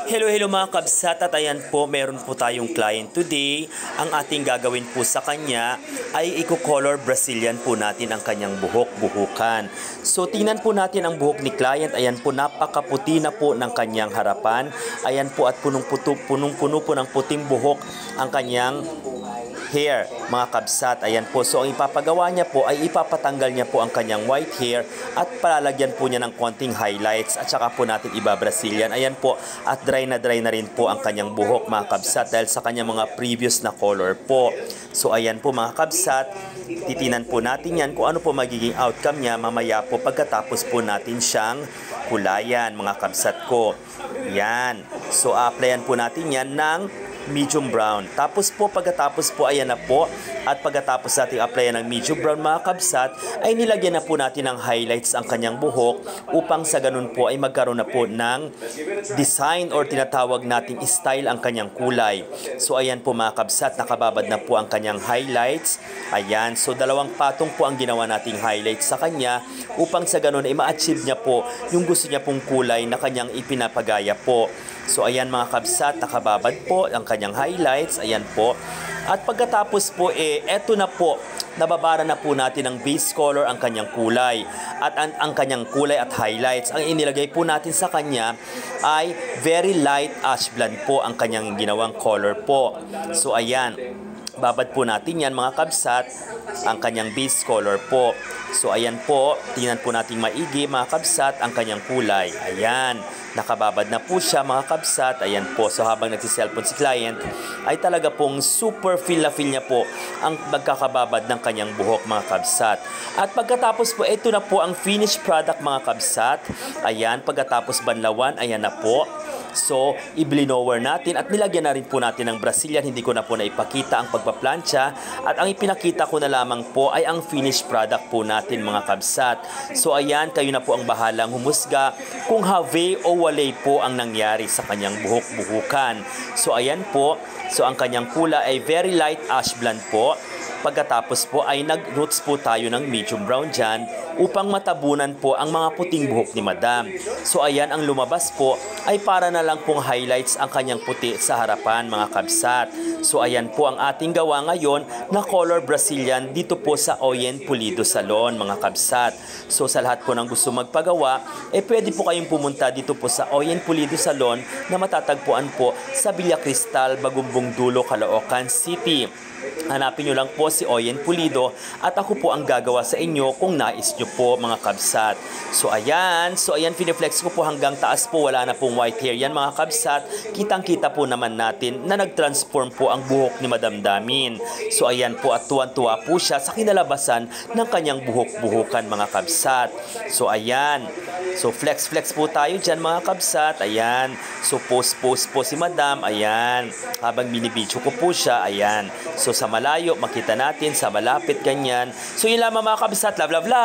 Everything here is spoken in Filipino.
Hello mga kabsat, at ayan po, meron po tayong client today. Ang ating gagawin po sa kanya ay i-color Brazilian po natin ang kanyang buhok-buhukan. So tingnan po natin ang buhok ni client. Ayan po, napakaputi na po ng kanyang harapan. Ayan po, at punong-puno po ng puting buhok ang kanyang hair, mga kabsat. Ayan po, so ang ipapagawa niya po ay ipapatanggal niya po ang kanyang white hair at palalagyan po niya ng konting highlights at saka po natin iba-Brazilian. Ayan po, at dry na rin po ang kanyang buhok, mga kabsat, dahil sa kanyang mga previous na color po. So ayan po mga kabsat, titinan po natin yan kung ano po magiging outcome niya mamaya po pagkatapos po natin siyang kulayan, mga kabsat ko. Yan, so applyan po natin yan ng medium brown. Tapos po, pagkatapos po, ayan na po, at pagkatapos natin applyan ng medium brown, mga kabsat, ay nilagyan na po natin ng highlights ang kanyang buhok upang sa ganun po ay magkaroon na po ng design or tinatawag nating style ang kanyang kulay. So ayan po mga kabsat, nakababad na po ang kanyang highlights. Ayan, so dalawang patong po ang ginawa nating highlights sa kanya upang sa ganun ay ma-achieve niya po yung gusto niya pong kulay na kanyang ipinapagaya po. So ayan mga kabsat, nakababad po ang kanyang highlights. Ayan po. At pagkatapos po eto na po, nababara na po natin ng base color ang kanyang kulay. At ang kanyang kulay at highlights, ang inilagay po natin sa kanya ay very light ash blonde po ang kanyang ginawang color po. So ayan, babad po natin yan mga kabsat, ang kanyang base color po. So ayan po, tingnan po natin maigi mga kabsat ang kanyang kulay. Ayan, nakababad na po siya mga kabsat. Ayan po, so habang nagsiselfon si client ay talaga pong super feel na feel niya po ang magkakababad ng kanyang buhok, mga kabsat. At pagkatapos po, ito na po ang finished product mga kabsat. Ayan, pagkatapos banlawan, ayan na po. So, i-blower natin at nilagyan na rin po natin ng Brazilian. Hindi ko na po naipakita ang pagpaplansya. At ang ipinakita ko na lamang po ay ang finished product po natin, mga kabsat. So, ayan, kayo na po ang bahalang humusga kung have o walay po ang nangyari sa kanyang buhok-buhukan. So, ayan po. So, ang kanyang kulay ay very light ash blonde po. Pagkatapos po ay nag-roots po tayo ng medium brown dyan upang matabunan po ang mga puting buhok ni Madam. So ayan, ang lumabas po ay para na lang pong highlights ang kanyang puti sa harapan, mga kabsat. So ayan po ang ating gawa ngayon na color Brazilian dito po sa Oyen Pulido Salon, mga kabsat. So sa lahat po ng gusto magpagawa, pwede po kayong pumunta dito po sa Oyen Pulido Salon na matatagpuan po sa Villa Cristal, Bagumbong Dulo, Caloocan City. Hanapin nyo lang po si Oyen Pulido at ako po ang gagawa sa inyo kung nais nyo po, mga kabsat. So ayan, piniflex ko po hanggang taas po, wala na pong white hair yan, mga kabsat. Kitang-kita po naman natin na nag-transform po ang buhok ni Madam Damin. So ayan po, at tuwan-tuwa po siya sa kinalabasan ng kanyang buhok-buhukan, mga kabsat. So ayan, so flex-flex po tayo dyan, mga kabsat. Ayan, so post-post po si Madam. Ayan, habang binibidyo ko po siya. Ayan, so sa malayo makita natin, sa malapit ganyan. So yun lamang mga kabsat, love love love.